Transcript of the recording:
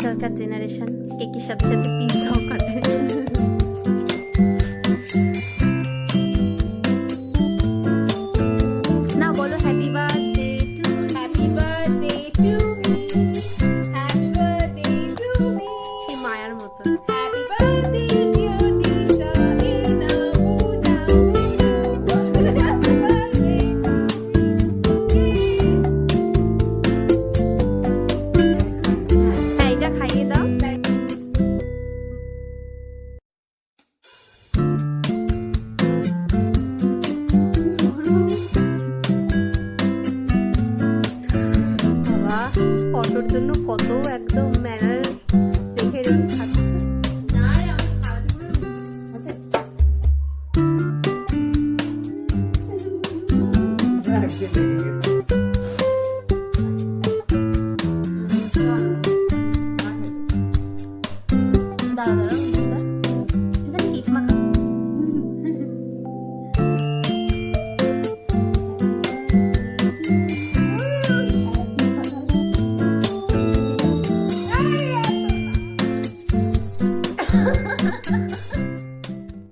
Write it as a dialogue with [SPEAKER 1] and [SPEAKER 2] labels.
[SPEAKER 1] আজকালকার জেনারেশন কেকের সাথে সাথে পিৎজাও কাটে। না বলো happy birthday to
[SPEAKER 2] happy birthday to me, happy birthday to me,
[SPEAKER 1] সেই মায়ার মতো।
[SPEAKER 2] হ্যাপি বার্থডে ডিয়ার দিশা, এ নামো নামো নামো, হ্যাপি বার্থডে টু মি।
[SPEAKER 1] হ্যাঁ এটা খাইয়ে দাও। বাবা ফটোর জন্য কত একদম ম্যানার রেখে রেখে খাচ্ছে।
[SPEAKER 2] না রে, আমার খাওয়াতে পুরো আছে।